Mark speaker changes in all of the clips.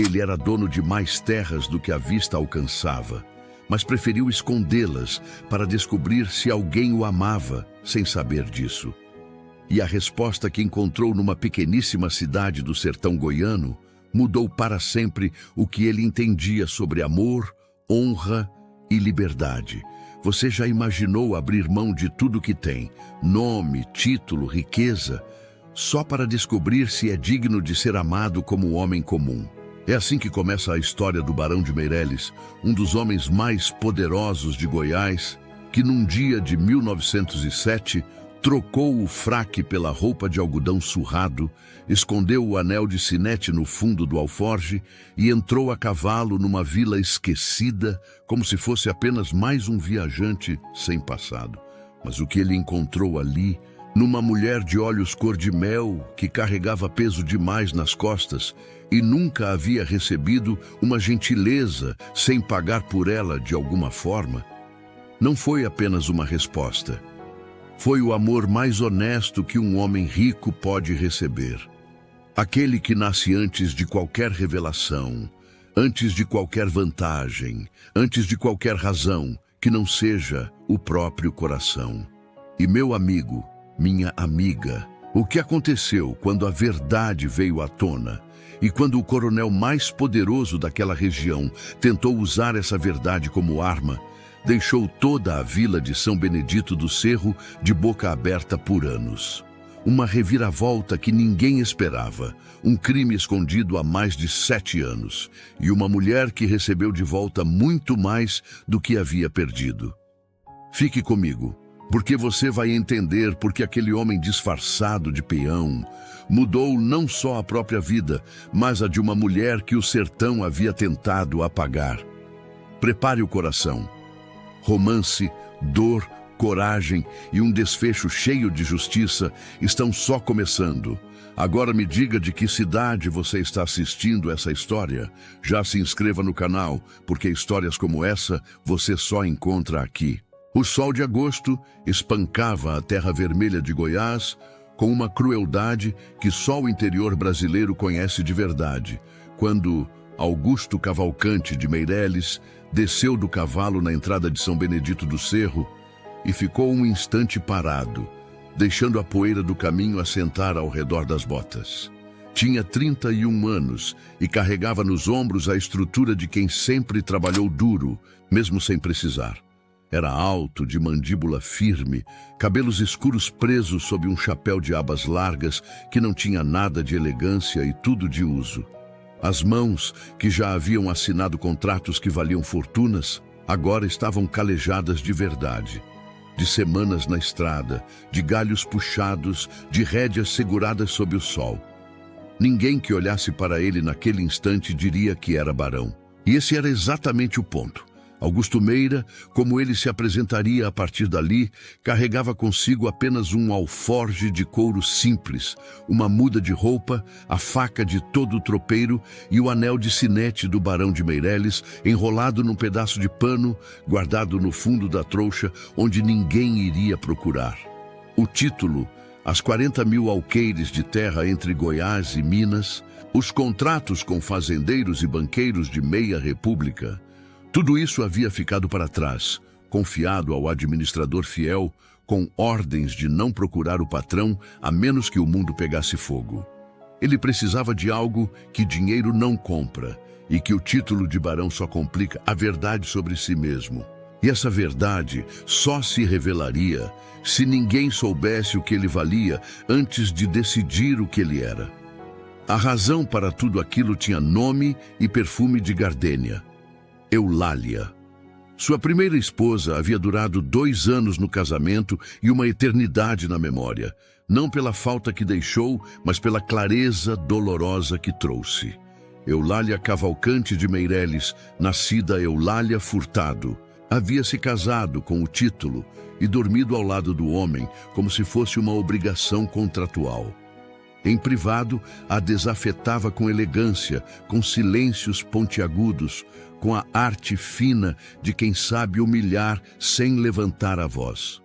Speaker 1: ele era dono de mais terras do que a vista alcançava, mas preferiu escondê-las para descobrir se alguém o amava, sem saber disso. E a resposta que encontrou numa pequeníssima cidade do sertão goiano mudou para sempre o que ele entendia sobre amor, honra e liberdade. Você já imaginou abrir mão de tudo que tem, nome, título, riqueza, só para descobrir se é digno de ser amado como um homem comum? É assim que começa a história do Barão de Meireles, um dos homens mais poderosos de Goiás, que num dia de 1907 trocou o fraque pela roupa de algodão surrado, escondeu o anel de sinete no fundo do alforge e entrou a cavalo numa vila esquecida, como se fosse apenas mais um viajante sem passado. Mas o que ele encontrou ali, numa mulher de olhos cor-de-mel que carregava peso demais nas costas e nunca havia recebido uma gentileza sem pagar por ela de alguma forma, não foi apenas uma resposta. Foi o amor mais honesto que um homem rico pode receber. Aquele que nasce antes de qualquer revelação, antes de qualquer vantagem, antes de qualquer razão, que não seja o próprio coração. E meu amigo, minha amiga, o que aconteceu quando a verdade veio à tona? E quando o coronel mais poderoso daquela região tentou usar essa verdade como arma, deixou toda a vila de São Benedito do Cerro de boca aberta por anos. Uma reviravolta que ninguém esperava, um crime escondido há mais de 7 anos, e uma mulher que recebeu de volta muito mais do que havia perdido. Fique comigo, porque você vai entender porque aquele homem disfarçado de peão mudou não só a própria vida, mas a de uma mulher que o sertão havia tentado apagar. Prepare o coração. Romance, dor, coragem e um desfecho cheio de justiça estão só começando. Agora me diga de que cidade você está assistindo essa história. Já se inscreva no canal, porque histórias como essa você só encontra aqui. O sol de agosto espancava a terra vermelha de Goiás com uma crueldade que só o interior brasileiro conhece de verdade, quando Augusto Cavalcante de Meireles desceu do cavalo na entrada de São Benedito do Cerro e ficou um instante parado, deixando a poeira do caminho assentar ao redor das botas. Tinha 31 anos e carregava nos ombros a estrutura de quem sempre trabalhou duro, mesmo sem precisar. Era alto, de mandíbula firme, cabelos escuros presos sob um chapéu de abas largas que não tinha nada de elegância e tudo de uso. As mãos, que já haviam assinado contratos que valiam fortunas, agora estavam calejadas de verdade. De semanas na estrada, de galhos puxados, de rédeas seguradas sob o sol. Ninguém que olhasse para ele naquele instante diria que era barão. E esse era exatamente o ponto. Augusto Meira, como ele se apresentaria a partir dali, carregava consigo apenas um alforje de couro simples, uma muda de roupa, a faca de todo tropeiro e o anel de sinete do Barão de Meireles, enrolado num pedaço de pano, guardado no fundo da trouxa, onde ninguém iria procurar. O título, as 40.000 alqueires de terra entre Goiás e Minas, os contratos com fazendeiros e banqueiros de meia república, tudo isso havia ficado para trás, confiado ao administrador fiel, com ordens de não procurar o patrão a menos que o mundo pegasse fogo. Ele precisava de algo que dinheiro não compra e que o título de barão só complica: a verdade sobre si mesmo. E essa verdade só se revelaria se ninguém soubesse o que ele valia antes de decidir o que ele era. A razão para tudo aquilo tinha nome e perfume de gardênia: Eulália. Sua primeira esposa havia durado 2 anos no casamento e uma eternidade na memória, não pela falta que deixou, mas pela clareza dolorosa que trouxe. Eulália Cavalcante de Meireles, nascida Eulália Furtado, havia se casado com o título e dormido ao lado do homem como se fosse uma obrigação contratual. Em privado, a desafetava com elegância, com silêncios pontiagudos, com a arte fina de quem sabe humilhar sem levantar a voz.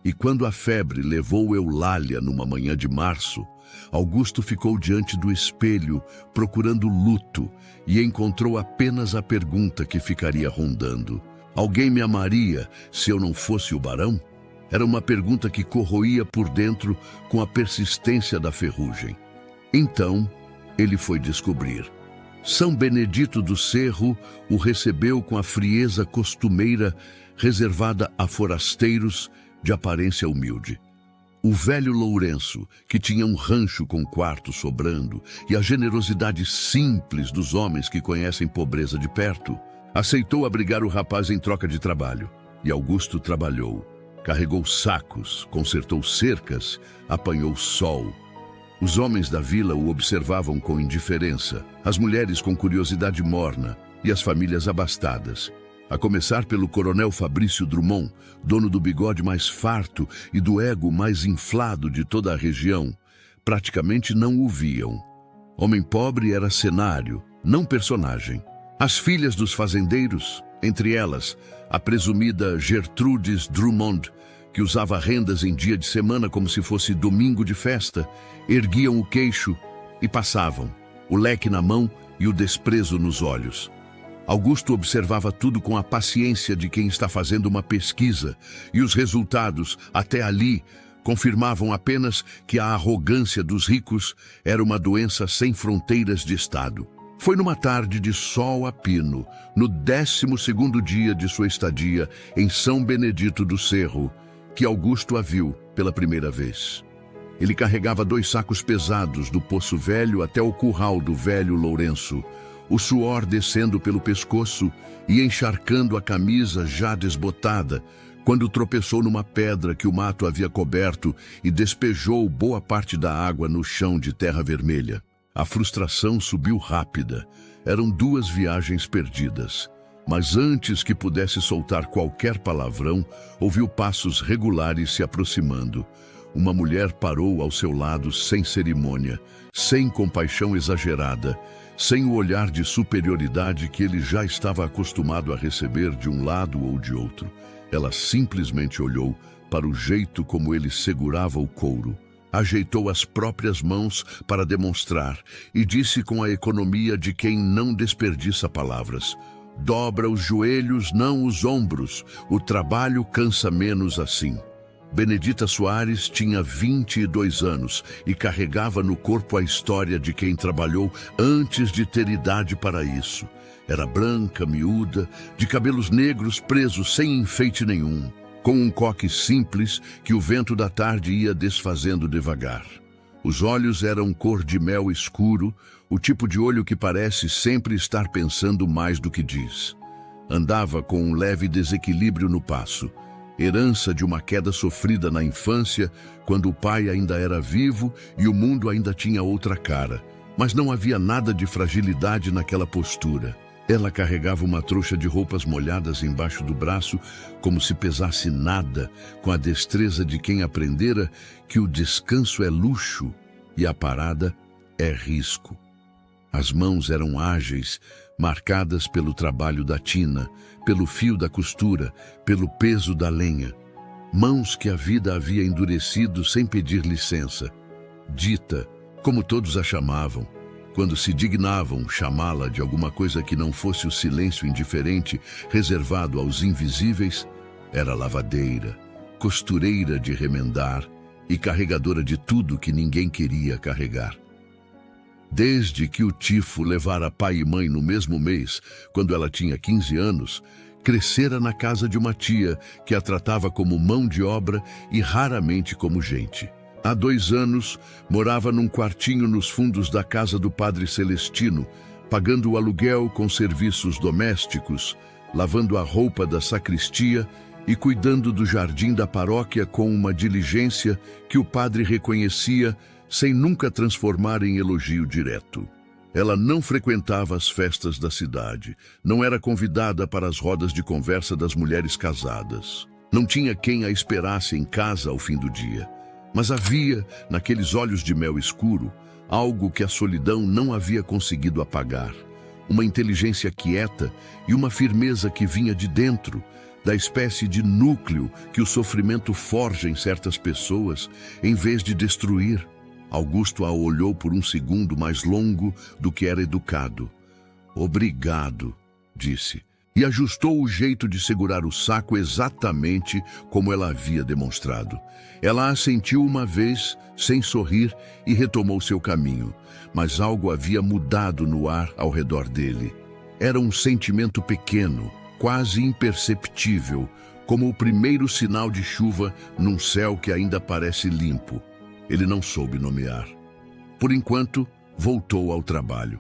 Speaker 1: E quando a febre levou Eulália numa manhã de março, Augusto ficou diante do espelho, procurando luto, e encontrou apenas a pergunta que ficaria rondando: alguém me amaria se eu não fosse o barão? Era uma pergunta que corroía por dentro com a persistência da ferrugem. Então, ele foi descobrir. São Benedito do Cerro o recebeu com a frieza costumeira reservada a forasteiros de aparência humilde. O velho Lourenço, que tinha um rancho com quarto sobrando, e a generosidade simples dos homens que conhecem pobreza de perto, aceitou abrigar o rapaz em troca de trabalho. E Augusto trabalhou. Carregou sacos, consertou cercas, apanhou sol. Os homens da vila o observavam com indiferença, as mulheres com curiosidade morna e as famílias abastadas. A começar pelo coronel Fabrício Drummond, dono do bigode mais farto e do ego mais inflado de toda a região, praticamente não o viam. Homem pobre era cenário, não personagem. As filhas dos fazendeiros, entre elas a presumida Gertrudes Drummond, que usava rendas em dia de semana como se fosse domingo de festa, erguiam o queixo e passavam, o leque na mão e o desprezo nos olhos. Augusto observava tudo com a paciência de quem está fazendo uma pesquisa, e os resultados, até ali, confirmavam apenas que a arrogância dos ricos era uma doença sem fronteiras de Estado. Foi numa tarde de sol a pino, no 12º dia de sua estadia em São Benedito do Cerro, que Augusto a viu pela primeira vez. Ele carregava 2 sacos pesados do Poço Velho até o curral do velho Lourenço, o suor descendo pelo pescoço e encharcando a camisa já desbotada, quando tropeçou numa pedra que o mato havia coberto e despejou boa parte da água no chão de terra vermelha. A frustração subiu rápida. Eram 2 viagens perdidas. Mas antes que pudesse soltar qualquer palavrão, ouviu passos regulares se aproximando. Uma mulher parou ao seu lado sem cerimônia, sem compaixão exagerada, sem o olhar de superioridade que ele já estava acostumado a receber de um lado ou de outro. Ela simplesmente olhou para o jeito como ele segurava o couro, ajeitou as próprias mãos para demonstrar e disse com a economia de quem não desperdiça palavras: dobra os joelhos, não os ombros, o trabalho cansa menos assim. Benedita Soares tinha 22 anos e carregava no corpo a história de quem trabalhou antes de ter idade para isso. Era branca, miúda, de cabelos negros presos sem enfeite nenhum, com um coque simples que o vento da tarde ia desfazendo devagar. Os olhos eram cor de mel escuro, o tipo de olho que parece sempre estar pensando mais do que diz. Andava com um leve desequilíbrio no passo, herança de uma queda sofrida na infância, quando o pai ainda era vivo e o mundo ainda tinha outra cara. Mas não havia nada de fragilidade naquela postura. Ela carregava uma trouxa de roupas molhadas embaixo do braço, como se pesasse nada, com a destreza de quem aprendera que o descanso é luxo e a parada é risco. As mãos eram ágeis, marcadas pelo trabalho da tina, pelo fio da costura, pelo peso da lenha. Mãos que a vida havia endurecido sem pedir licença. Dita, como todos a chamavam, quando se dignavam chamá-la de alguma coisa que não fosse o silêncio indiferente reservado aos invisíveis, era lavadeira, costureira de remendar e carregadora de tudo que ninguém queria carregar. Desde que o tifo levara pai e mãe no mesmo mês, quando ela tinha 15 anos, crescera na casa de uma tia que a tratava como mão de obra e raramente como gente. Há 2 anos, morava num quartinho nos fundos da casa do padre Celestino, pagando o aluguel com serviços domésticos, lavando a roupa da sacristia e cuidando do jardim da paróquia com uma diligência que o padre reconhecia sem nunca transformar em elogio direto. Ela não frequentava as festas da cidade, não era convidada para as rodas de conversa das mulheres casadas. Não tinha quem a esperasse em casa ao fim do dia. Mas havia, naqueles olhos de mel escuro, algo que a solidão não havia conseguido apagar. Uma inteligência quieta e uma firmeza que vinha de dentro, da espécie de núcleo que o sofrimento forja em certas pessoas, em vez de destruir. Augusto a olhou por um segundo mais longo do que era educado. Obrigado, disse, e ajustou o jeito de segurar o saco exatamente como ela havia demonstrado. Ela assentiu uma vez, sem sorrir, e retomou seu caminho, mas algo havia mudado no ar ao redor dele. Era um sentimento pequeno, quase imperceptível, como o primeiro sinal de chuva num céu que ainda parece limpo. Ele não soube nomear. Por enquanto, voltou ao trabalho.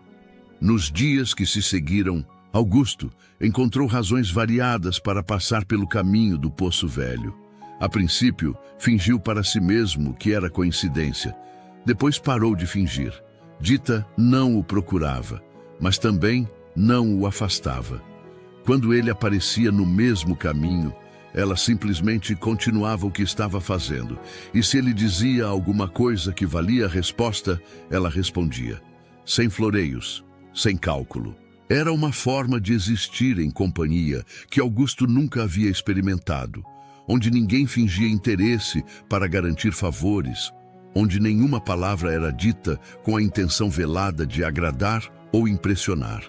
Speaker 1: Nos dias que se seguiram, Augusto encontrou razões variadas para passar pelo caminho do Poço Velho. A princípio, fingiu para si mesmo que era coincidência. Depois parou de fingir. Dita não o procurava, mas também não o afastava. Quando ele aparecia no mesmo caminho, ela simplesmente continuava o que estava fazendo. E se ele dizia alguma coisa que valia a resposta, ela respondia. Sem floreios, sem cálculo. Era uma forma de existir em companhia que Augusto nunca havia experimentado, onde ninguém fingia interesse para garantir favores, onde nenhuma palavra era dita com a intenção velada de agradar ou impressionar.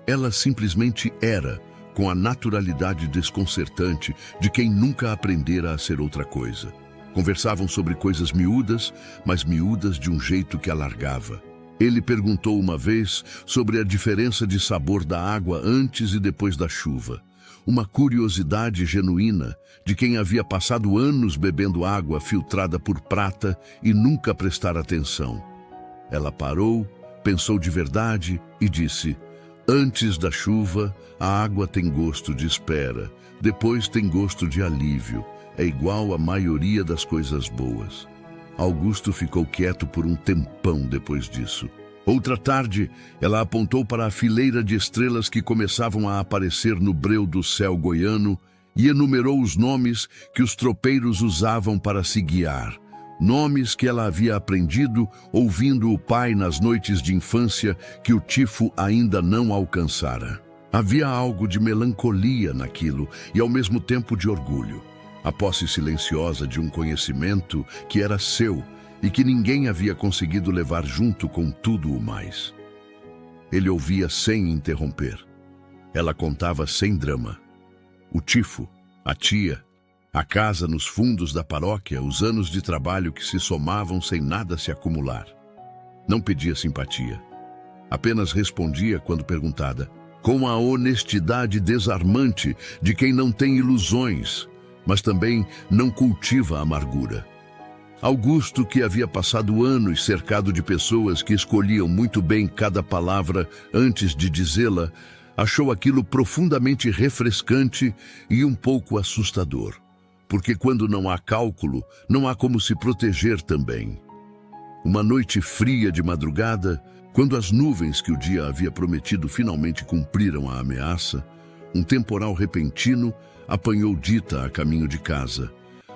Speaker 1: Ela simplesmente era, com a naturalidade desconcertante de quem nunca aprendera a ser outra coisa. Conversavam sobre coisas miúdas, mas miúdas de um jeito que alargava. Ele perguntou uma vez sobre a diferença de sabor da água antes e depois da chuva. Uma curiosidade genuína de quem havia passado anos bebendo água filtrada por prata e nunca prestara atenção. Ela parou, pensou de verdade e disse: antes da chuva, a água tem gosto de espera, depois tem gosto de alívio. É igual à maioria das coisas boas. Augusto ficou quieto por um tempão depois disso. Outra tarde, ela apontou para a fileira de estrelas que começavam a aparecer no breu do céu goiano e enumerou os nomes que os tropeiros usavam para se guiar. Nomes que ela havia aprendido ouvindo o pai nas noites de infância que o tifo ainda não alcançara. Havia algo de melancolia naquilo e ao mesmo tempo de orgulho. A posse silenciosa de um conhecimento que era seu e que ninguém havia conseguido levar junto com tudo o mais. Ele ouvia sem interromper. Ela contava sem drama. O tifo, a tia, a casa nos fundos da paróquia, os anos de trabalho que se somavam sem nada se acumular. Não pedia simpatia. Apenas respondia quando perguntada, com a honestidade desarmante de quem não tem ilusões, mas também não cultiva a amargura. Augusto, que havia passado anos cercado de pessoas que escolhiam muito bem cada palavra antes de dizê-la, achou aquilo profundamente refrescante e um pouco assustador. Porque quando não há cálculo, não há como se proteger também. Uma noite fria de madrugada, quando as nuvens que o dia havia prometido finalmente cumpriram a ameaça, um temporal repentino apanhou Dita a caminho de casa.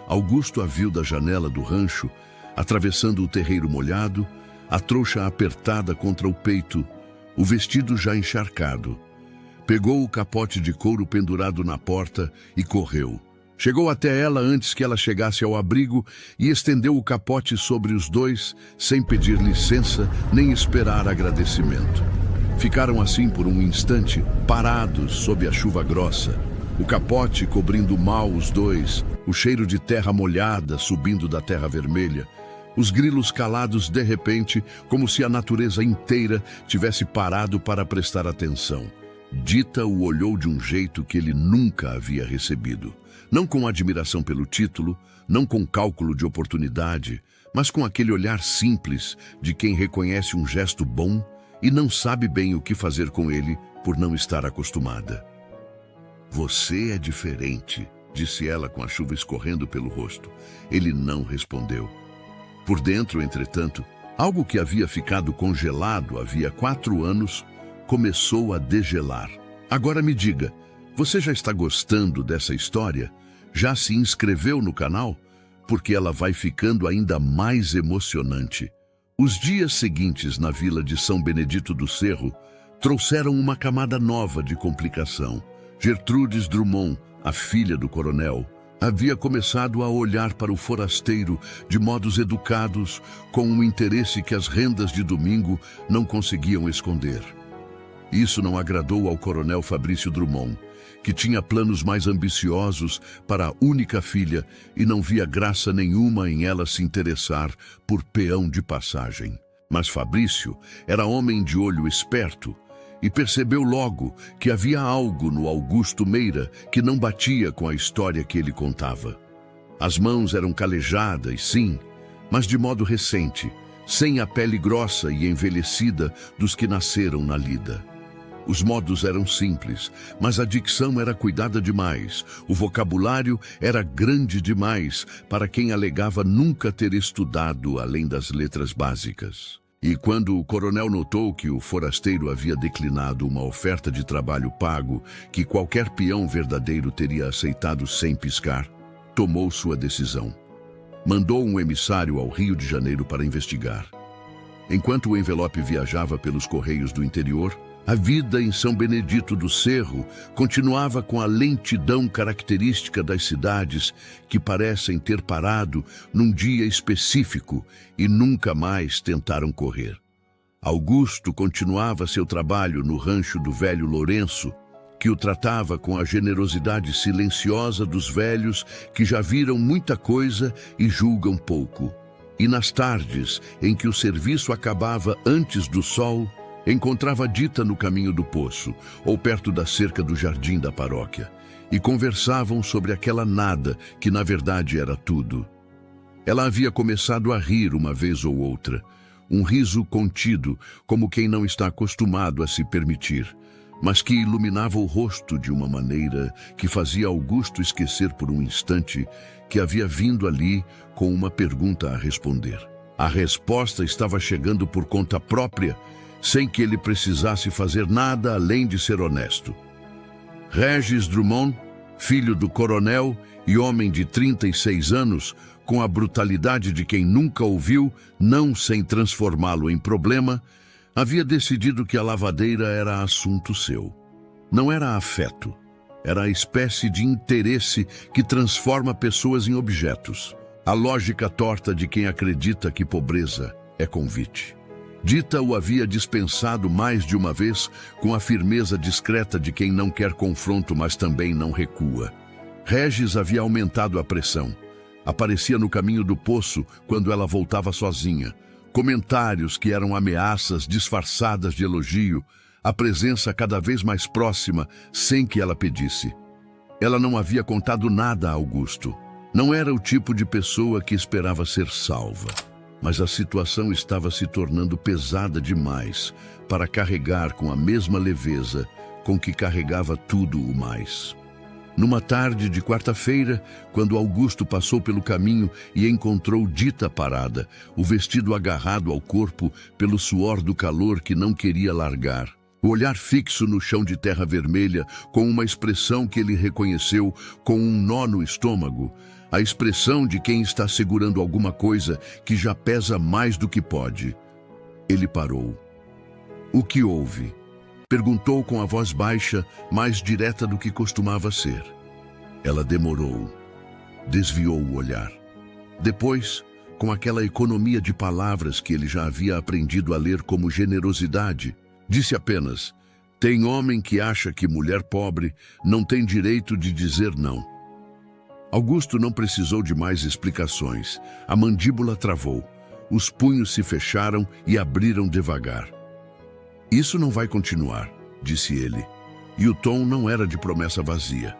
Speaker 1: Augusto a viu da janela do rancho, atravessando o terreiro molhado, a trouxa apertada contra o peito, o vestido já encharcado. Pegou o capote de couro pendurado na porta e correu. Chegou até ela antes que ela chegasse ao abrigo e estendeu o capote sobre os dois, sem pedir licença nem esperar agradecimento. Ficaram assim por um instante, parados sob a chuva grossa. O capote cobrindo mal os dois, o cheiro de terra molhada subindo da terra vermelha. Os grilos calados de repente, como se a natureza inteira tivesse parado para prestar atenção. Dita o olhou de um jeito que ele nunca havia recebido. Não com admiração pelo título, não com cálculo de oportunidade, mas com aquele olhar simples de quem reconhece um gesto bom e não sabe bem o que fazer com ele por não estar acostumada. Você é diferente, disse ela com a chuva escorrendo pelo rosto. Ele não respondeu. Por dentro, entretanto, algo que havia ficado congelado havia 4 anos começou a degelar. Agora me diga, você já está gostando dessa história? Já se inscreveu no canal? Porque ela vai ficando ainda mais emocionante. Os dias seguintes na vila de São Benedito do Cerro trouxeram uma camada nova de complicação. Gertrudes Drummond, a filha do coronel, havia começado a olhar para o forasteiro de modos educados, com um interesse que as rendas de domingo não conseguiam esconder. Isso não agradou ao coronel Fabrício Drummond, que tinha planos mais ambiciosos para a única filha e não via graça nenhuma em ela se interessar por peão de passagem. Mas Fabrício era homem de olho esperto e percebeu logo que havia algo no Augusto Meira que não batia com a história que ele contava. As mãos eram calejadas, sim, mas de modo recente, sem a pele grossa e envelhecida dos que nasceram na lida. Os modos eram simples, mas a dicção era cuidada demais. O vocabulário era grande demais para quem alegava nunca ter estudado além das letras básicas. E quando o coronel notou que o forasteiro havia declinado uma oferta de trabalho pago que qualquer peão verdadeiro teria aceitado sem piscar, tomou sua decisão. Mandou um emissário ao Rio de Janeiro para investigar. Enquanto o envelope viajava pelos correios do interior, a vida em São Benedito do Cerro continuava com a lentidão característica das cidades que parecem ter parado num dia específico e nunca mais tentaram correr. Augusto continuava seu trabalho no rancho do velho Lourenço, que o tratava com a generosidade silenciosa dos velhos que já viram muita coisa e julgam pouco. E nas tardes, em que o serviço acabava antes do sol, encontrava Dita no caminho do poço, ou perto da cerca do jardim da paróquia, e conversavam sobre aquela nada que na verdade era tudo. Ela havia começado a rir uma vez ou outra, um riso contido, como quem não está acostumado a se permitir, mas que iluminava o rosto de uma maneira que fazia Augusto esquecer por um instante que havia vindo ali com uma pergunta a responder. A resposta estava chegando por conta própria, sem que ele precisasse fazer nada além de ser honesto. Regis Drummond, filho do coronel e homem de 36 anos, com a brutalidade de quem nunca ouviu, não sem transformá-lo em problema, havia decidido que a lavadeira era assunto seu. Não era afeto, era a espécie de interesse que transforma pessoas em objetos. A lógica torta de quem acredita que pobreza é convite. Dita o havia dispensado mais de uma vez com a firmeza discreta de quem não quer confronto, mas também não recua. Regis havia aumentado a pressão. Aparecia no caminho do poço quando ela voltava sozinha. Comentários que eram ameaças disfarçadas de elogio, a presença cada vez mais próxima, sem que ela pedisse. Ela não havia contado nada a Augusto. Não era o tipo de pessoa que esperava ser salva. Mas a situação estava se tornando pesada demais para carregar com a mesma leveza com que carregava tudo o mais. Numa tarde de quarta-feira, quando Augusto passou pelo caminho e encontrou Dita parada, o vestido agarrado ao corpo pelo suor do calor que não queria largar, o olhar fixo no chão de terra vermelha com uma expressão que ele reconheceu com um nó no estômago, a expressão de quem está segurando alguma coisa que já pesa mais do que pode. Ele parou. O que houve? Perguntou com a voz baixa, mais direta do que costumava ser. Ela demorou. Desviou o olhar. Depois, com aquela economia de palavras que ele já havia aprendido a ler como generosidade, disse apenas: "Tem homem que acha que mulher pobre não tem direito de dizer não." Augusto não precisou de mais explicações. A mandíbula travou. Os punhos se fecharam e abriram devagar. "Isso não vai continuar", disse ele. E o tom não era de promessa vazia.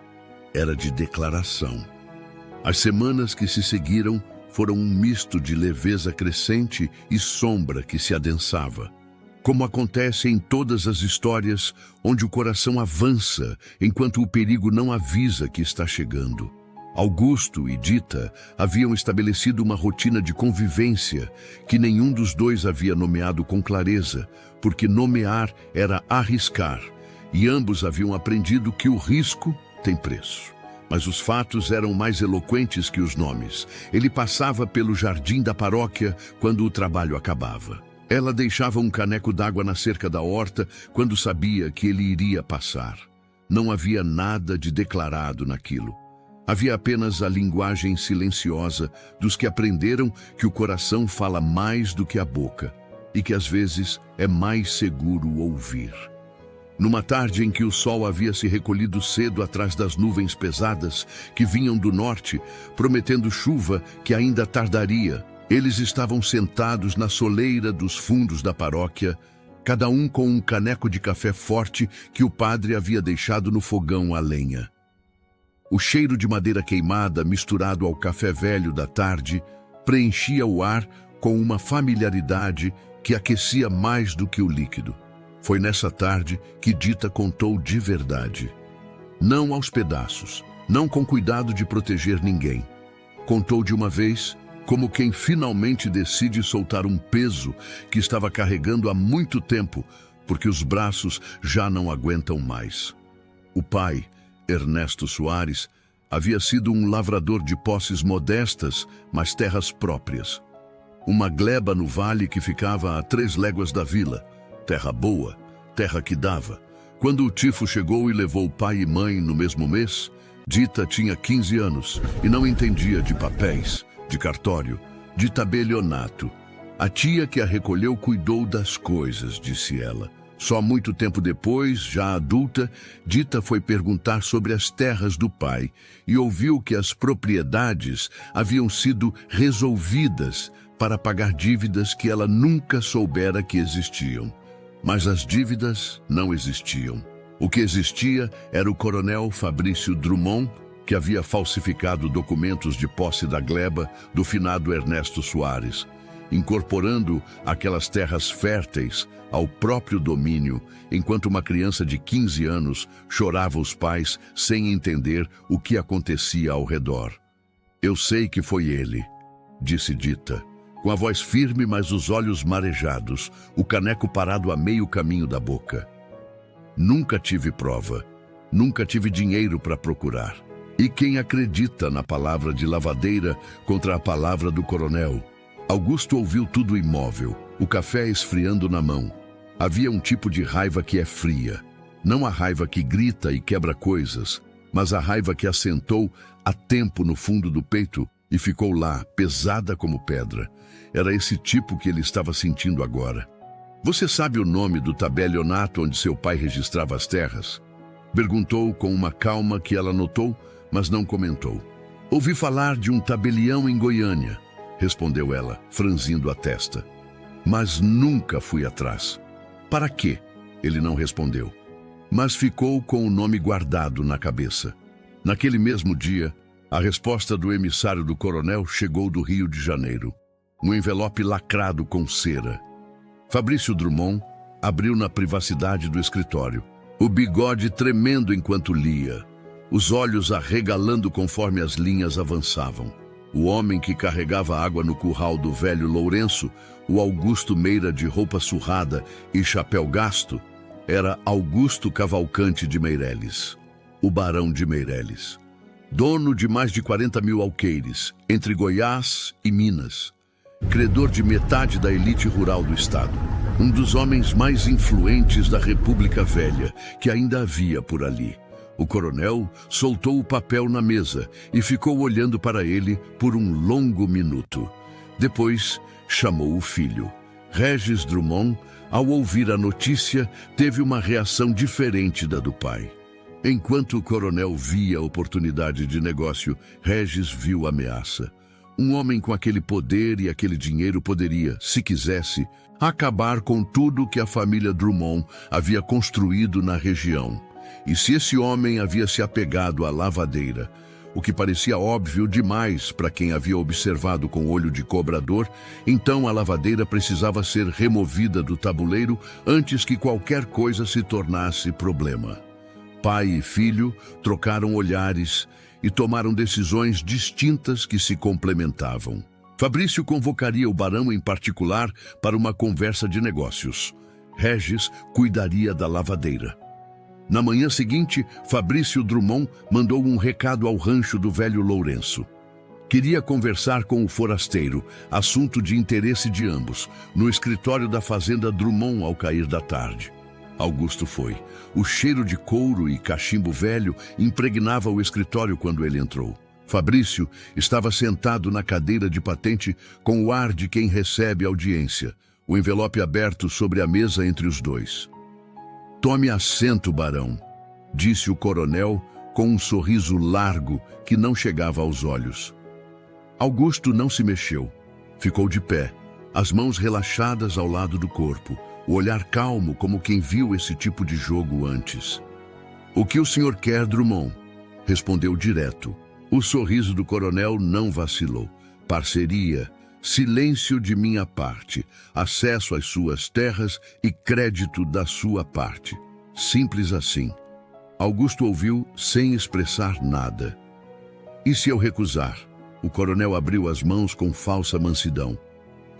Speaker 1: Era de declaração. As semanas que se seguiram foram um misto de leveza crescente e sombra que se adensava. Como acontece em todas as histórias onde o coração avança enquanto o perigo não avisa que está chegando. Augusto e Dita haviam estabelecido uma rotina de convivência que nenhum dos dois havia nomeado com clareza, porque nomear era arriscar, e ambos haviam aprendido que o risco tem preço. Mas os fatos eram mais eloquentes que os nomes. Ele passava pelo jardim da paróquia quando o trabalho acabava. Ela deixava um caneco d'água na cerca da horta quando sabia que ele iria passar. Não havia nada de declarado naquilo. Havia apenas a linguagem silenciosa dos que aprenderam que o coração fala mais do que a boca e que às vezes é mais seguro ouvir. Numa tarde em que o sol havia se recolhido cedo atrás das nuvens pesadas que vinham do norte, prometendo chuva que ainda tardaria, eles estavam sentados na soleira dos fundos da paróquia, cada um com um caneco de café forte que o padre havia deixado no fogão a lenha. O cheiro de madeira queimada, misturado ao café velho da tarde, preenchia o ar com uma familiaridade que aquecia mais do que o líquido. Foi nessa tarde que Dita contou de verdade. Não aos pedaços, não com cuidado de proteger ninguém. Contou de uma vez, como quem finalmente decide soltar um peso que estava carregando há muito tempo, porque os braços já não aguentam mais. O pai, Ernesto Soares, havia sido um lavrador de posses modestas, mas terras próprias. Uma gleba no vale que ficava a 3 léguas da vila. Terra boa, terra que dava. Quando o tifo chegou e levou pai e mãe no mesmo mês, Dita tinha 15 anos e não entendia de papéis, de cartório, de tabelionato. A tia que a recolheu cuidou das coisas, disse ela. Só muito tempo depois, já adulta, Dita foi perguntar sobre as terras do pai e ouviu que as propriedades haviam sido resolvidas para pagar dívidas que ela nunca soubera que existiam. Mas as dívidas não existiam. O que existia era o coronel Fabrício Drummond, que havia falsificado documentos de posse da gleba do finado Ernesto Soares, incorporando aquelas terras férteis ao próprio domínio, enquanto uma criança de 15 anos chorava os pais sem entender o que acontecia ao redor. Eu sei que foi ele, disse Dita, com a voz firme, mas os olhos marejados, o caneco parado a meio caminho da boca. Nunca tive prova, nunca tive dinheiro para procurar. E quem acredita na palavra de lavadeira contra a palavra do coronel? Augusto ouviu tudo imóvel, o café esfriando na mão. Havia um tipo de raiva que é fria. Não a raiva que grita e quebra coisas, mas a raiva que assentou a tempo no fundo do peito e ficou lá, pesada como pedra. Era esse tipo que ele estava sentindo agora. Você sabe o nome do tabelionato onde seu pai registrava as terras? Perguntou com uma calma que ela notou, mas não comentou. Ouvi falar de um tabelião em Goiânia, respondeu ela, franzindo a testa. Mas nunca fui atrás. Para quê? Ele não respondeu. Mas ficou com o nome guardado na cabeça. Naquele mesmo dia, a resposta do emissário do coronel chegou do Rio de Janeiro. Um envelope lacrado com cera. Fabrício Drummond abriu na privacidade do escritório, o bigode tremendo enquanto lia, os olhos arregalando conforme as linhas avançavam. O homem que carregava água no curral do velho Lourenço, o Augusto Meira de roupa surrada e chapéu gasto, era Augusto Cavalcante de Meireles, o barão de Meireles, dono de mais de 40 mil alqueires, entre Goiás e Minas, credor de metade da elite rural do estado, um dos homens mais influentes da República Velha que ainda havia por ali. O coronel soltou o papel na mesa e ficou olhando para ele por um longo minuto. Depois, chamou o filho. Regis Drummond, ao ouvir a notícia, teve uma reação diferente da do pai. Enquanto o coronel via a oportunidade de negócio, Regis viu a ameaça. Um homem com aquele poder e aquele dinheiro poderia, se quisesse, acabar com tudo que a família Drummond havia construído na região. E se esse homem havia se apegado à lavadeira, o que parecia óbvio demais para quem havia observado com olho de cobrador, então a lavadeira precisava ser removida do tabuleiro antes que qualquer coisa se tornasse problema. Pai e filho trocaram olhares e tomaram decisões distintas que se complementavam. Fabrício convocaria o barão em particular para uma conversa de negócios. Regis cuidaria da lavadeira. Na manhã seguinte, Fabrício Drummond mandou um recado ao rancho do velho Lourenço. Queria conversar com o forasteiro, assunto de interesse de ambos, no escritório da fazenda Drummond ao cair da tarde. Augusto foi. O cheiro de couro e cachimbo velho impregnava o escritório quando ele entrou. Fabrício estava sentado na cadeira de patente com o ar de quem recebe audiência, o envelope aberto sobre a mesa entre os dois. "Tome assento, barão", disse o coronel com um sorriso largo que não chegava aos olhos. Augusto não se mexeu. Ficou de pé, as mãos relaxadas ao lado do corpo, o olhar calmo como quem viu esse tipo de jogo antes. "O que o senhor quer, Drummond?", respondeu direto. O sorriso do coronel não vacilou. "Parceria, silêncio de minha parte, acesso às suas terras e crédito da sua parte. Simples assim." Augusto ouviu sem expressar nada. "E se eu recusar?" O coronel abriu as mãos com falsa mansidão.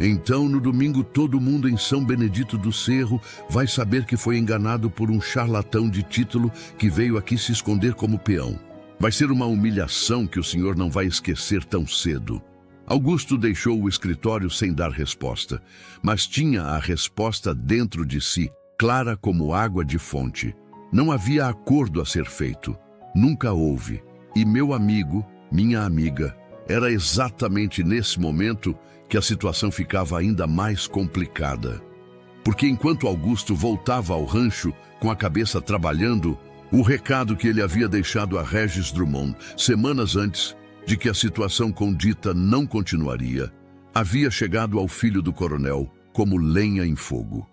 Speaker 1: "Então, no domingo, todo mundo em São Benedito do Cerro vai saber que foi enganado por um charlatão de título que veio aqui se esconder como peão. Vai ser uma humilhação que o senhor não vai esquecer tão cedo." Augusto deixou o escritório sem dar resposta, mas tinha a resposta dentro de si, clara como água de fonte. Não havia acordo a ser feito. Nunca houve. E meu amigo, minha amiga, era exatamente nesse momento que a situação ficava ainda mais complicada. Porque enquanto Augusto voltava ao rancho com a cabeça trabalhando, o recado que ele havia deixado a Regis Drummond semanas antes de que a situação com Dita não continuaria, havia chegado ao filho do coronel como lenha em fogo.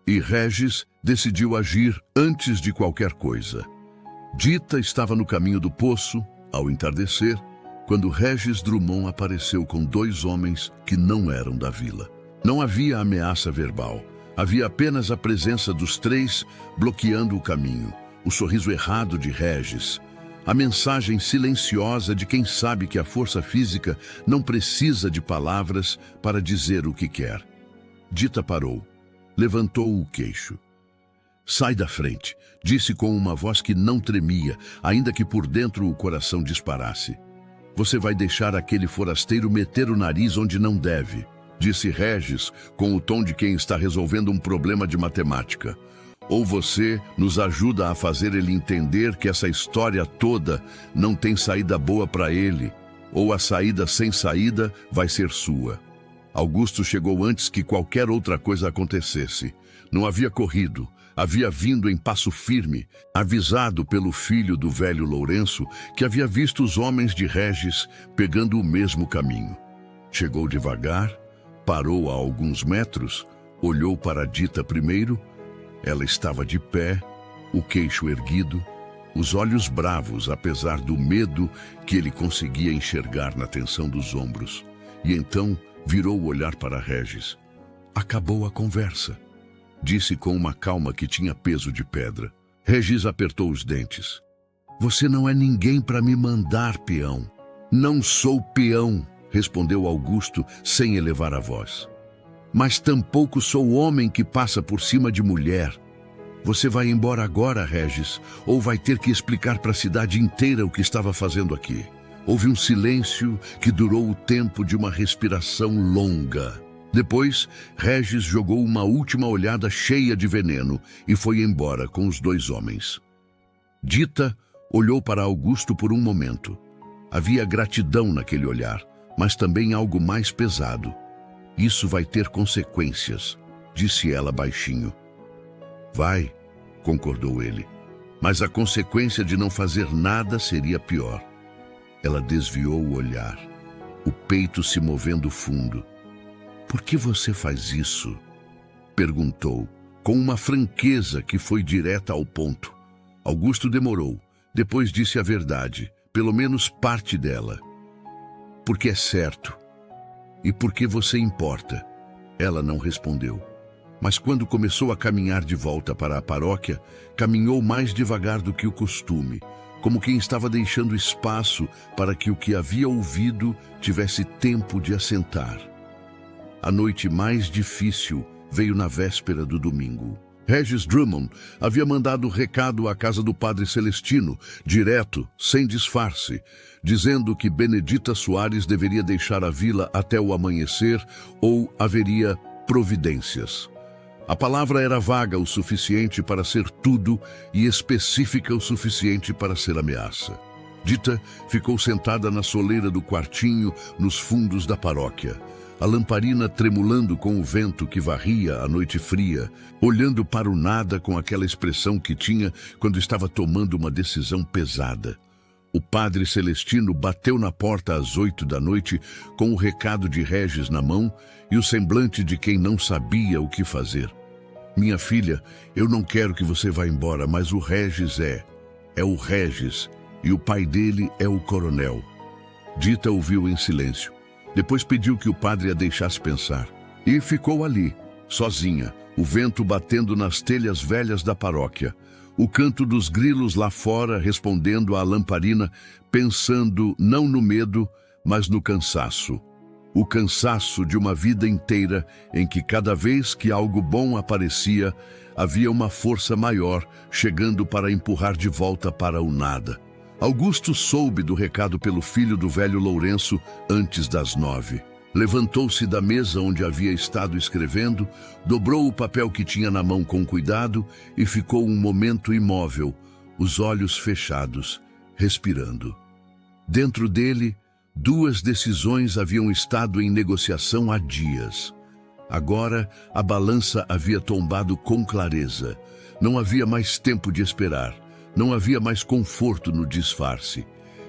Speaker 1: E Regis decidiu agir antes de qualquer coisa. Dita estava no caminho do poço, ao entardecer, quando Regis Drummond apareceu com 2 homens que não eram da vila. Não havia ameaça verbal, havia apenas a presença dos 3 bloqueando o caminho, o sorriso errado de Regis, a mensagem silenciosa de quem sabe que a força física não precisa de palavras para dizer o que quer. Dita parou, levantou o queixo. "Sai da frente", disse com uma voz que não tremia, ainda que por dentro o coração disparasse. "Você vai deixar aquele forasteiro meter o nariz onde não deve", disse Regis com o tom de quem está resolvendo um problema de matemática. "Ou você nos ajuda a fazer ele entender que essa história toda não tem saída boa para ele, ou a saída sem saída vai ser sua." Augusto chegou antes que qualquer outra coisa acontecesse. Não havia corrido, havia vindo em passo firme, avisado pelo filho do velho Lourenço, que havia visto os homens de Regis pegando o mesmo caminho. Chegou devagar, parou a alguns metros, olhou para Dita primeiro. Ela estava de pé, o queixo erguido, os olhos bravos, apesar do medo que ele conseguia enxergar na tensão dos ombros. E então virou o olhar para Regis. "Acabou a conversa", disse com uma calma que tinha peso de pedra. Regis apertou os dentes. "Você não é ninguém para me mandar, peão." "Não sou peão", respondeu Augusto sem elevar a voz. "Mas tampouco sou homem que passa por cima de mulher. Você vai embora agora, Regis, ou vai ter que explicar para a cidade inteira o que estava fazendo aqui." Houve um silêncio que durou o tempo de uma respiração longa. Depois, Regis jogou uma última olhada cheia de veneno e foi embora com os 2 homens. Dita olhou para Augusto por um momento. Havia gratidão naquele olhar, mas também algo mais pesado. "Isso vai ter consequências", disse ela baixinho. "Vai", concordou ele, "mas a consequência de não fazer nada seria pior." Ela desviou o olhar, o peito se movendo fundo. "Por que você faz isso?", perguntou, com uma franqueza que foi direta ao ponto. Augusto demorou, depois disse a verdade, pelo menos parte dela. "Porque é certo. E porque você importa." Ela não respondeu. Mas quando começou a caminhar de volta para a paróquia, caminhou mais devagar do que o costume, como quem estava deixando espaço para que o que havia ouvido tivesse tempo de assentar. A noite mais difícil veio na véspera do domingo. Regis Drummond havia mandado recado à casa do padre Celestino, direto, sem disfarce, dizendo que Benedita Soares deveria deixar a vila até o amanhecer ou haveria providências. A palavra era vaga o suficiente para ser tudo e específica o suficiente para ser ameaça. Dita ficou sentada na soleira do quartinho nos fundos da paróquia, a lamparina tremulando com o vento que varria a noite fria, olhando para o nada com aquela expressão que tinha quando estava tomando uma decisão pesada. O padre Celestino bateu na porta às 8 da noite com o recado de Regis na mão e o semblante de quem não sabia o que fazer. Minha filha, eu não quero que você vá embora, mas o Regis é o Regis, e o pai dele é o coronel. Dita ouviu em silêncio. Depois pediu que o padre a deixasse pensar. E ficou ali, sozinha, o vento batendo nas telhas velhas da paróquia, o canto dos grilos lá fora respondendo à lamparina, pensando não no medo, mas no cansaço. O cansaço de uma vida inteira em que cada vez que algo bom aparecia, havia uma força maior chegando para empurrar de volta para o nada. Augusto soube do recado pelo filho do velho Lourenço antes das 9. Levantou-se da mesa onde havia estado escrevendo, dobrou o papel que tinha na mão com cuidado e ficou um momento imóvel, os olhos fechados, respirando. Dentro dele, 2 decisões haviam estado em negociação há dias. Agora, a balança havia tombado com clareza. Não havia mais tempo de esperar. Não havia mais conforto no disfarce.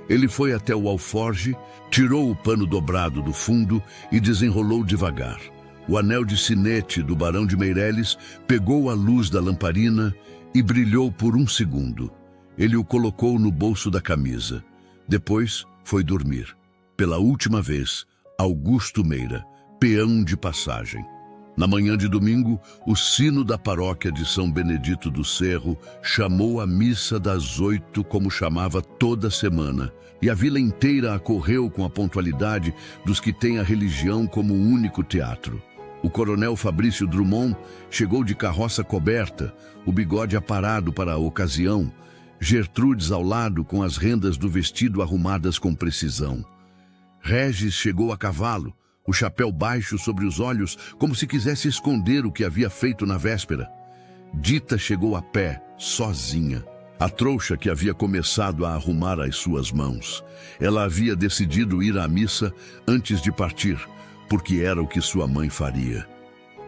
Speaker 1: Ele foi até o alforge, tirou o pano dobrado do fundo e desenrolou devagar. O anel de sinete do barão de Meireles pegou a luz da lamparina e brilhou por 1 segundo. Ele o colocou no bolso da camisa. Depois foi dormir. Pela última vez, Augusto Meira, peão de passagem. Na manhã de domingo, o sino da paróquia de São Benedito do Cerro chamou a missa das 8 como chamava toda semana, e a vila inteira acorreu com a pontualidade dos que têm a religião como único teatro. O coronel Fabrício Drummond chegou de carroça coberta, o bigode aparado para a ocasião, Gertrudes ao lado com as rendas do vestido arrumadas com precisão. Regis chegou a cavalo, o chapéu baixo sobre os olhos, como se quisesse esconder o que havia feito na véspera. Dita chegou a pé, sozinha. A trouxa que havia começado a arrumar as suas mãos. Ela havia decidido ir à missa antes de partir, porque era o que sua mãe faria.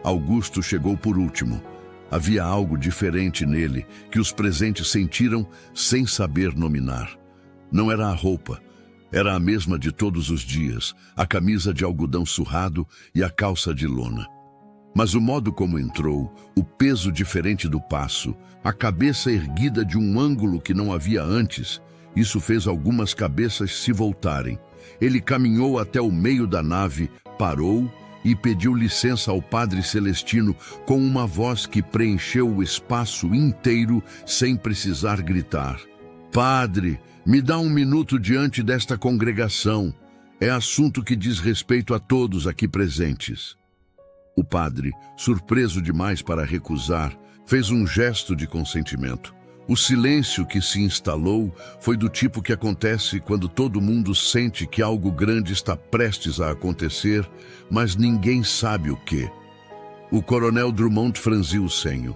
Speaker 1: Augusto chegou por último. Havia algo diferente nele que os presentes sentiram sem saber nominar. Não era a roupa. Era a mesma de todos os dias, a camisa de algodão surrado e a calça de lona. Mas o modo como entrou, o peso diferente do passo, a cabeça erguida de um ângulo que não havia antes, isso fez algumas cabeças se voltarem. Ele caminhou até o meio da nave, parou e pediu licença ao padre Celestino com uma voz que preencheu o espaço inteiro sem precisar gritar. Padre, me dá 1 minuto diante desta congregação. É assunto que diz respeito a todos aqui presentes. O padre, surpreso demais para recusar, fez um gesto de consentimento. O silêncio que se instalou foi do tipo que acontece quando todo mundo sente que algo grande está prestes a acontecer, mas ninguém sabe o quê. O coronel Drummond franziu o senho.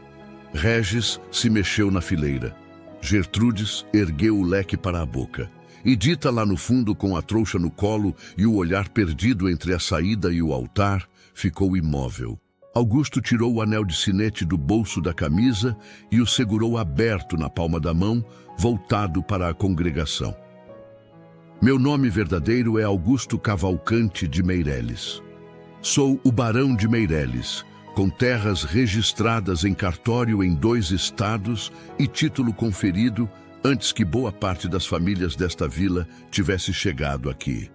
Speaker 1: Regis se mexeu na fileira. Gertrudes ergueu o leque para a boca. E Dita lá no fundo, com a trouxa no colo e o olhar perdido entre a saída e o altar, ficou imóvel. Augusto tirou o anel de sinete do bolso da camisa e o segurou aberto na palma da mão, voltado para a congregação. Meu nome verdadeiro é Augusto Cavalcante de Meireles. Sou o barão de Meireles, com terras registradas em cartório em 2 estados e título conferido antes que boa parte das famílias desta vila tivesse chegado aqui.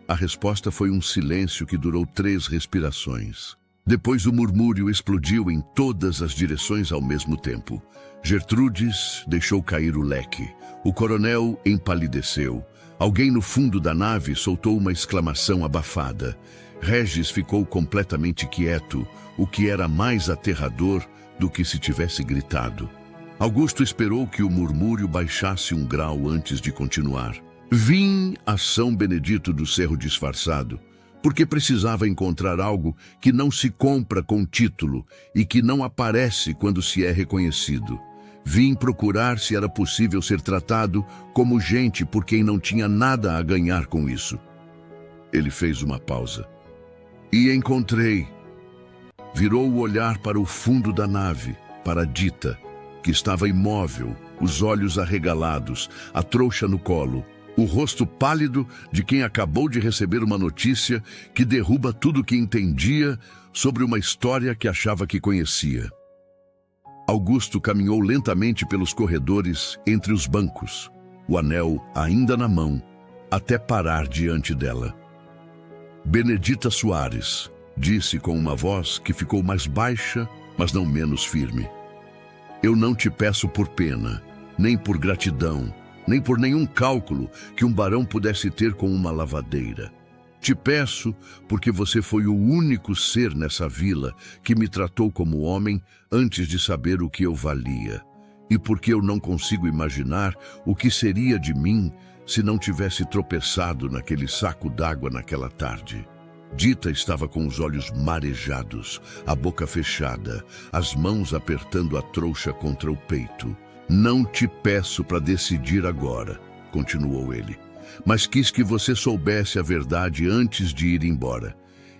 Speaker 1: A resposta foi um silêncio que durou 3 respirações. Depois o murmúrio explodiu em todas as direções ao mesmo tempo. Gertrudes deixou cair o leque. O coronel empalideceu. Alguém no fundo da nave soltou uma exclamação abafada. Regis ficou completamente quieto, o que era mais aterrador do que se tivesse gritado. Augusto esperou que o murmúrio baixasse 1 grau antes de continuar. Vim a São Benedito do Cerro disfarçado, Porque precisava encontrar algo que não se compra com título e que não aparece quando se é reconhecido. Vim procurar se era possível ser tratado como gente por quem não tinha nada a ganhar com isso. Ele fez uma pausa. E encontrei. Virou o olhar para o fundo da nave, para Dita, que estava imóvel, os olhos arregalados, a trouxa no colo, o rosto pálido de quem acabou de receber uma notícia que derruba tudo o que entendia sobre uma história que achava que conhecia. Augusto caminhou lentamente pelos corredores entre os bancos, o anel ainda na mão, até parar diante dela. Benedita Soares, disse com uma voz que ficou mais baixa, mas não menos firme. Eu não te peço por pena, nem por gratidão, nem por nenhum cálculo que um barão pudesse ter com uma lavadeira. Te peço porque você foi o único ser nessa vila que me tratou como homem antes de saber o que eu valia. E porque eu não consigo imaginar o que seria de mim se não tivesse tropeçado naquele saco d'água naquela tarde. Dita estava com os olhos marejados, a boca fechada, as mãos apertando a trouxa contra o peito. Não te peço para decidir agora, continuou ele, mas quis que você soubesse a verdade antes de ir embora,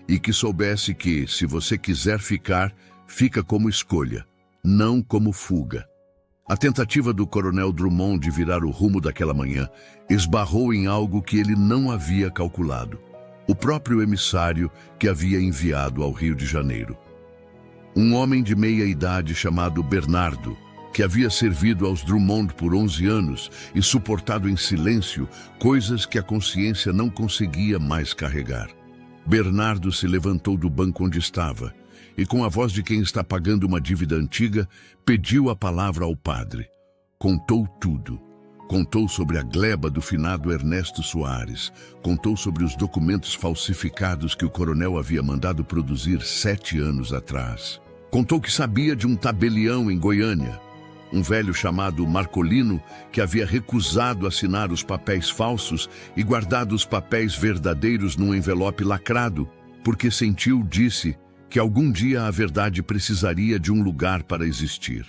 Speaker 1: e que soubesse que, se você quiser ficar, fica como escolha, não como fuga. A tentativa do coronel Drummond de virar o rumo daquela manhã esbarrou em algo que ele não havia calculado. O próprio emissário que havia enviado ao Rio de Janeiro. Um homem de meia idade chamado Bernardo, que havia servido aos Drummond por 11 anos e suportado em silêncio coisas que a consciência não conseguia mais carregar. Bernardo se levantou do banco onde estava e, com a voz de quem está pagando uma dívida antiga, pediu a palavra ao padre. Contou tudo. Contou sobre a gleba do finado Ernesto Soares. Contou sobre os documentos falsificados que o coronel havia mandado produzir 7 anos atrás. Contou que sabia de um tabelião em Goiânia, um velho chamado Marcolino que havia recusado assinar os papéis falsos e guardado os papéis verdadeiros num envelope lacrado, porque sentiu, disse, que algum dia a verdade precisaria de um lugar para existir.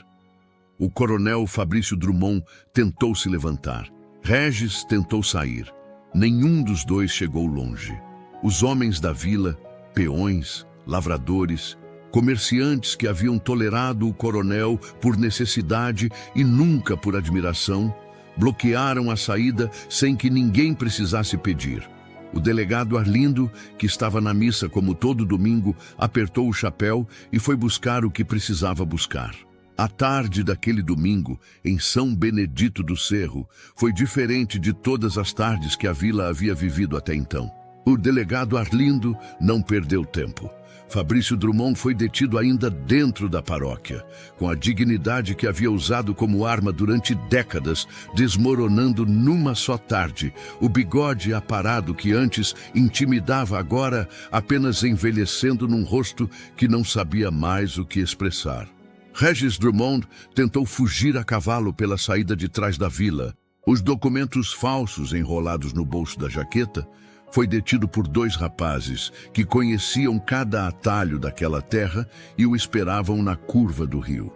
Speaker 1: O coronel Fabrício Drummond tentou se levantar. Regis tentou sair. Nenhum dos dois chegou longe. Os homens da vila, peões, lavradores, comerciantes que haviam tolerado o coronel por necessidade e nunca por admiração, bloquearam a saída sem que ninguém precisasse pedir. O delegado Arlindo, que estava na missa como todo domingo, apertou o chapéu e foi buscar o que precisava buscar. A tarde daquele domingo, em São Benedito do Cerro, foi diferente de todas as tardes que a vila havia vivido até então. O delegado Arlindo não perdeu tempo. Fabrício Drummond foi detido ainda dentro da paróquia, com a dignidade que havia usado como arma durante décadas, desmoronando numa só tarde. O bigode aparado que antes intimidava agora, apenas envelhecendo num rosto que não sabia mais o que expressar. Regis Drummond tentou fugir a cavalo pela saída de trás da vila. Os documentos falsos enrolados no bolso da jaqueta, foi detido por 2 rapazes que conheciam cada atalho daquela terra e o esperavam na curva do rio.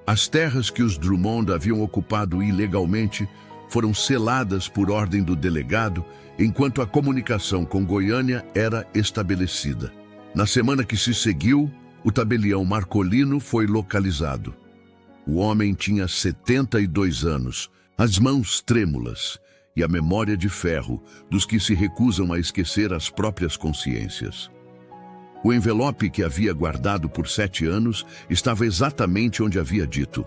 Speaker 1: As terras que os Drummond haviam ocupado ilegalmente foram seladas por ordem do delegado, enquanto a comunicação com Goiânia era estabelecida. Na semana que se seguiu, o tabelião Marcolino foi localizado. O homem tinha 72 anos, as mãos trêmulas, e a memória de ferro dos que se recusam a esquecer as próprias consciências. O envelope que havia guardado por 7 anos estava exatamente onde havia dito,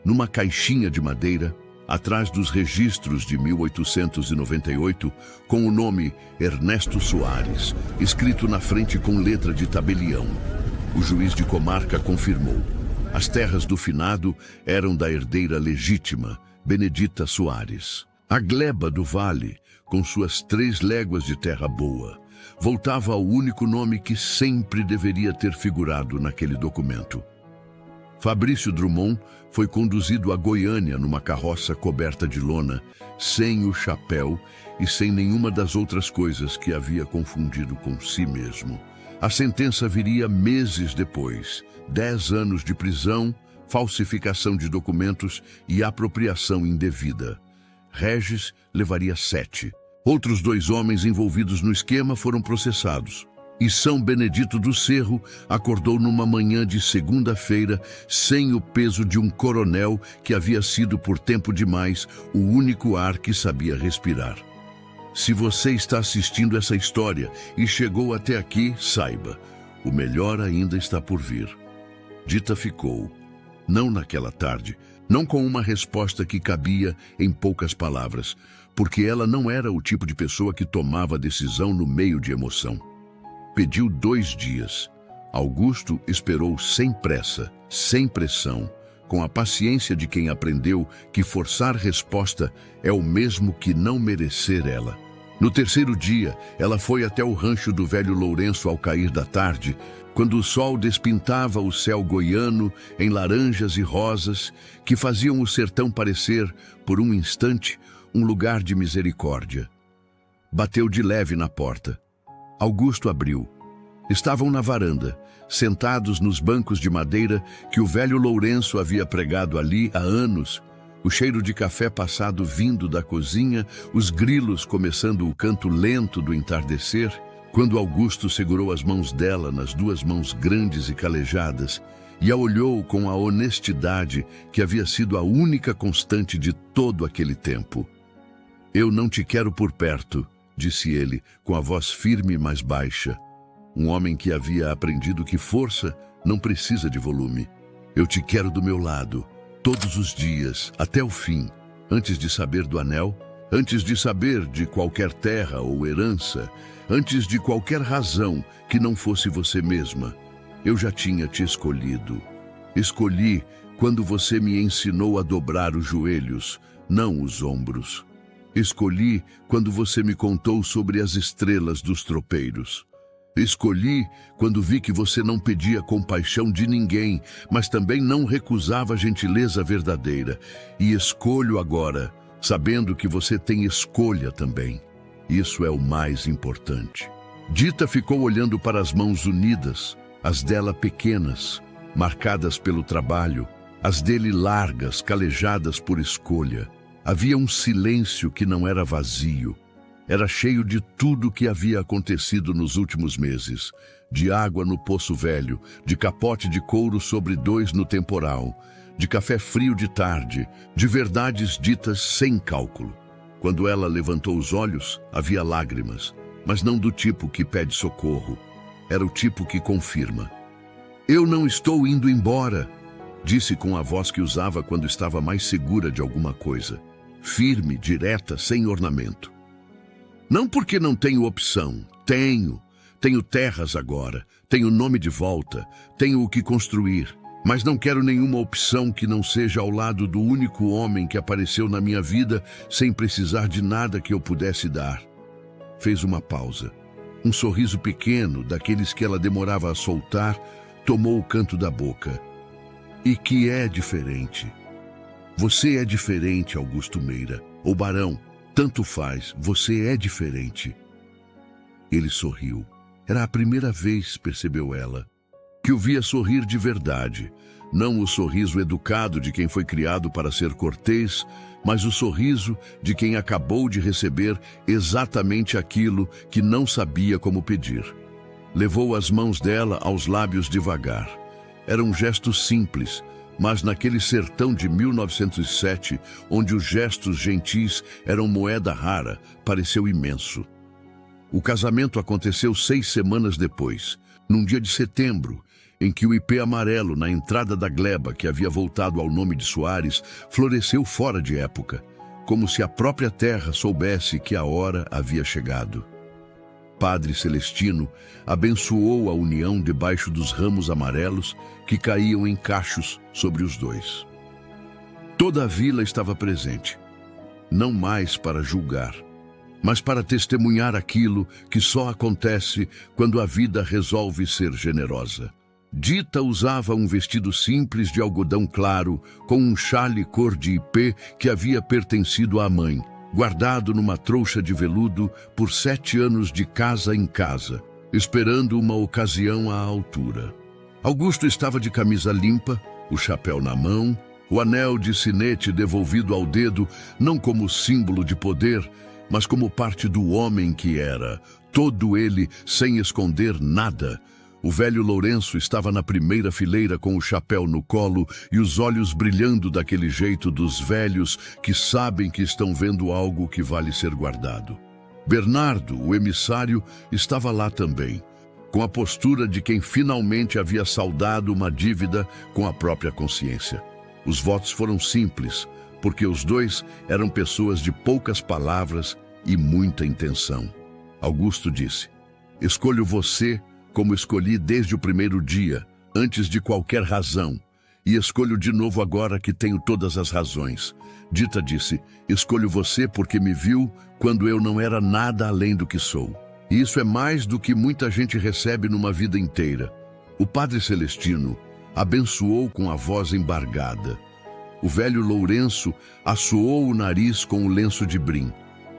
Speaker 1: numa caixinha de madeira, atrás dos registros de 1898, com o nome Ernesto Soares, escrito na frente com letra de tabelião. O juiz de comarca confirmou. As terras do finado eram da herdeira legítima, Benedita Soares. A gleba do vale, com suas 3 léguas de terra boa, voltava ao único nome que sempre deveria ter figurado naquele documento. Fabrício Drummond foi conduzido a Goiânia numa carroça coberta de lona, sem o chapéu e sem nenhuma das outras coisas que havia confundido com si mesmo. A sentença viria meses depois: 10 anos de prisão, falsificação de documentos e apropriação indevida. Regis levaria 7. Outros 2 homens envolvidos no esquema foram processados. E São Benedito do Cerro acordou numa manhã de segunda-feira sem o peso de um coronel que havia sido por tempo demais o único ar que sabia respirar. Se você está assistindo essa história e chegou até aqui, saiba, o melhor ainda está por vir. Dita ficou, não naquela tarde, não com uma resposta que cabia em poucas palavras, porque ela não era o tipo de pessoa que tomava decisão no meio de emoção. Pediu 2 dias. Augusto esperou sem pressa, sem pressão, com a paciência de quem aprendeu que forçar resposta é o mesmo que não merecer ela. No 3º dia, ela foi até o rancho do velho Lourenço ao cair da tarde, quando o sol despintava o céu goiano em laranjas e rosas que faziam o sertão parecer, por um instante, um lugar de misericórdia. Bateu de leve na porta. Augusto abriu. Estavam na varanda, sentados nos bancos de madeira que o velho Lourenço havia pregado ali há anos, o cheiro de café passado vindo da cozinha, os grilos começando o canto lento do entardecer, quando Augusto segurou as mãos dela nas 2 mãos grandes e calejadas e a olhou com a honestidade que havia sido a única constante de todo aquele tempo. "Eu não te quero por perto", disse ele, com a voz firme mas baixa. Um homem que havia aprendido que força não precisa de volume. "Eu te quero do meu lado, todos os dias, até o fim, antes de saber do anel, antes de saber de qualquer terra ou herança, antes de qualquer razão que não fosse você mesma. Eu já tinha te escolhido. Escolhi quando você me ensinou a dobrar os joelhos, não os ombros. Escolhi quando você me contou sobre as estrelas dos tropeiros. Escolhi quando vi que você não pedia compaixão de ninguém, mas também não recusava a gentileza verdadeira. E escolho agora, sabendo que você tem escolha também. Isso é o mais importante." Dita ficou olhando para as mãos unidas, as dela pequenas, marcadas pelo trabalho, as dele largas, calejadas por escolha. Havia um silêncio que não era vazio. Era cheio de tudo o que havia acontecido nos últimos meses. De água no poço velho, de capote de couro sobre 2 no temporal, de café frio de tarde, de verdades ditas sem cálculo. Quando ela levantou os olhos, havia lágrimas, mas não do tipo que pede socorro. Era o tipo que confirma. "Eu não estou indo embora", disse com a voz que usava quando estava mais segura de alguma coisa. Firme, direta, sem ornamento. "Não porque não tenho opção. Tenho. Tenho terras agora. Tenho nome de volta. Tenho o que construir. Mas não quero nenhuma opção que não seja ao lado do único homem que apareceu na minha vida sem precisar de nada que eu pudesse dar." Fez uma pausa. Um sorriso pequeno, daqueles que ela demorava a soltar, tomou o canto da boca. "E que é diferente. Você é diferente, Augusto Meira. Ou Barão, tanto faz, você é diferente." Ele sorriu. Era a primeira vez, percebeu ela, que o via sorrir de verdade. Não o sorriso educado de quem foi criado para ser cortês, mas o sorriso de quem acabou de receber exatamente aquilo que não sabia como pedir. Levou as mãos dela aos lábios devagar. Era um gesto simples, mas naquele sertão de 1907, onde os gestos gentis eram moeda rara, pareceu imenso. O casamento aconteceu 6 semanas depois, num dia de setembro, em que o ipê amarelo na entrada da gleba, que havia voltado ao nome de Soares, floresceu fora de época, como se a própria terra soubesse que a hora havia chegado. Padre Celestino abençoou a união debaixo dos ramos amarelos que caíam em cachos sobre os 2. Toda a vila estava presente, não mais para julgar, mas para testemunhar aquilo que só acontece quando a vida resolve ser generosa. Dita usava um vestido simples de algodão claro, com um chale cor de ipê que havia pertencido à mãe, guardado numa trouxa de veludo por 7 anos de casa em casa, esperando uma ocasião à altura. Augusto estava de camisa limpa, o chapéu na mão, o anel de sinete devolvido ao dedo, não como símbolo de poder, mas como parte do homem que era, todo ele sem esconder nada. O velho Lourenço estava na primeira fileira com o chapéu no colo e os olhos brilhando daquele jeito dos velhos que sabem que estão vendo algo que vale ser guardado. Bernardo, o emissário, estava lá também, com a postura de quem finalmente havia saldado uma dívida com a própria consciência. Os votos foram simples, porque os dois eram pessoas de poucas palavras e muita intenção. Augusto disse: "Escolho você como escolhi desde o primeiro dia, antes de qualquer razão, e escolho de novo agora que tenho todas as razões." Dita disse: "Escolho você porque me viu quando eu não era nada além do que sou." E isso é mais do que muita gente recebe numa vida inteira. O Padre Celestino abençoou com a voz embargada. O velho Lourenço assoou o nariz com o lenço de brim.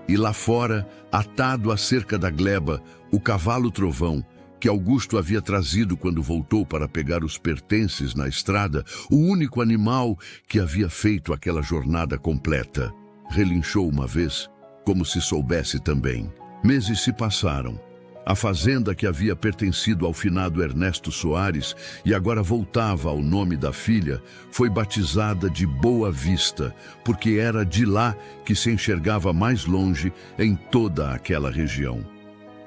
Speaker 1: E lá fora, atado à cerca da gleba, o cavalo trovão, que Augusto havia trazido quando voltou para pegar os pertences na estrada, o único animal que havia feito aquela jornada completa, relinchou uma vez, como se soubesse também. Meses se passaram. A fazenda que havia pertencido ao finado Ernesto Soares e agora voltava ao nome da filha, foi batizada de Boa Vista, porque era de lá que se enxergava mais longe em toda aquela região.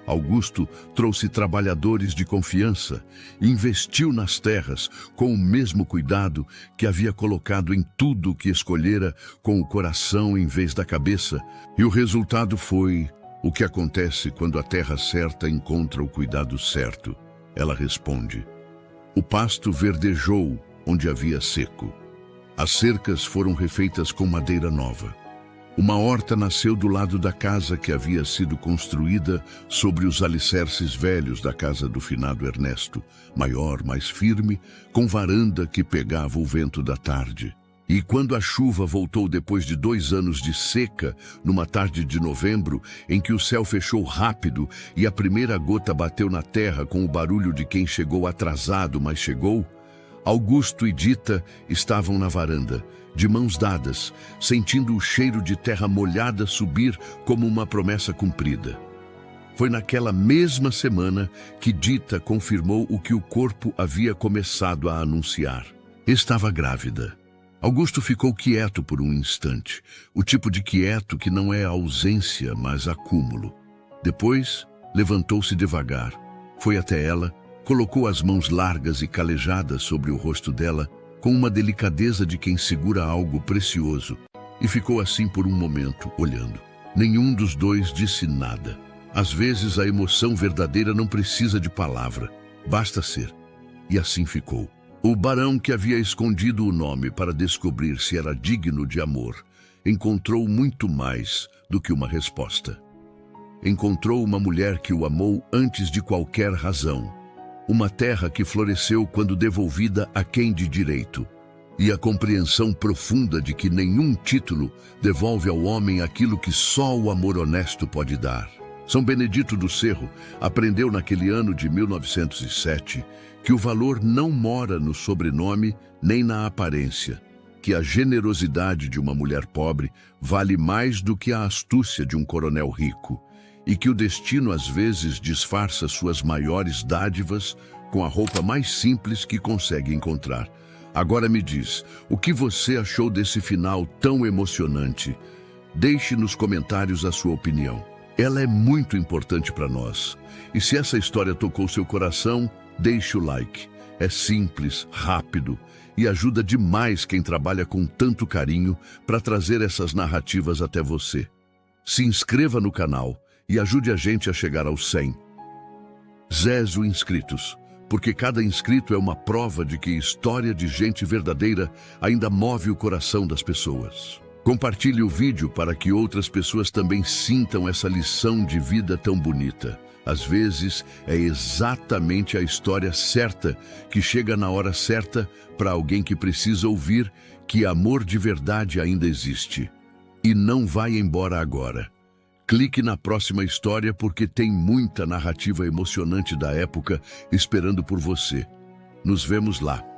Speaker 1: Augusto trouxe trabalhadores de confiança, investiu nas terras com o mesmo cuidado que havia colocado em tudo o que escolhera com o coração em vez da cabeça, e o resultado foi o que acontece quando a terra certa encontra o cuidado certo. Ela responde: "O pasto verdejou onde havia seco. As cercas foram refeitas com madeira nova. Uma horta nasceu do lado da casa que havia sido construída sobre os alicerces velhos da casa do finado Ernesto, maior, mais firme, com varanda que pegava o vento da tarde. E quando a chuva voltou depois de 2 anos de seca, numa tarde de novembro, em que o céu fechou rápido e a primeira gota bateu na terra com o barulho de quem chegou atrasado, mas chegou, Augusto e Dita estavam na varanda, de mãos dadas, sentindo o cheiro de terra molhada subir como uma promessa cumprida. Foi naquela mesma semana que Dita confirmou o que o corpo havia começado a anunciar. Estava grávida. Augusto ficou quieto por um instante, o tipo de quieto que não é ausência, mas acúmulo. Depois, levantou-se devagar, foi até ela, colocou as mãos largas e calejadas sobre o rosto dela, com uma delicadeza de quem segura algo precioso, e ficou assim por um momento, olhando. Nenhum dos dois disse nada. Às vezes a emoção verdadeira não precisa de palavra, basta ser. E assim ficou. O barão, que havia escondido o nome para descobrir se era digno de amor, encontrou muito mais do que uma resposta. Encontrou uma mulher que o amou antes de qualquer razão. Uma terra que floresceu quando devolvida a quem de direito. E a compreensão profunda de que nenhum título devolve ao homem aquilo que só o amor honesto pode dar. São Benedito do Cerro aprendeu naquele ano de 1907 que o valor não mora no sobrenome nem na aparência, que a generosidade de uma mulher pobre vale mais do que a astúcia de um coronel rico, e que o destino às vezes disfarça suas maiores dádivas com a roupa mais simples que consegue encontrar. Agora me diz, o que você achou desse final tão emocionante? Deixe nos comentários a sua opinião. Ela é muito importante para nós. E se essa história tocou seu coração, deixe o like. É simples, rápido e ajuda demais quem trabalha com tanto carinho para trazer essas narrativas até você. Se inscreva no canal e ajude a gente a chegar aos 100. 0 inscritos, porque cada inscrito é uma prova de que história de gente verdadeira ainda move o coração das pessoas. Compartilhe o vídeo para que outras pessoas também sintam essa lição de vida tão bonita. Às vezes, é exatamente a história certa que chega na hora certa para alguém que precisa ouvir que amor de verdade ainda existe. E não vai embora agora. Clique na próxima história porque tem muita narrativa emocionante da época esperando por você. Nos vemos lá.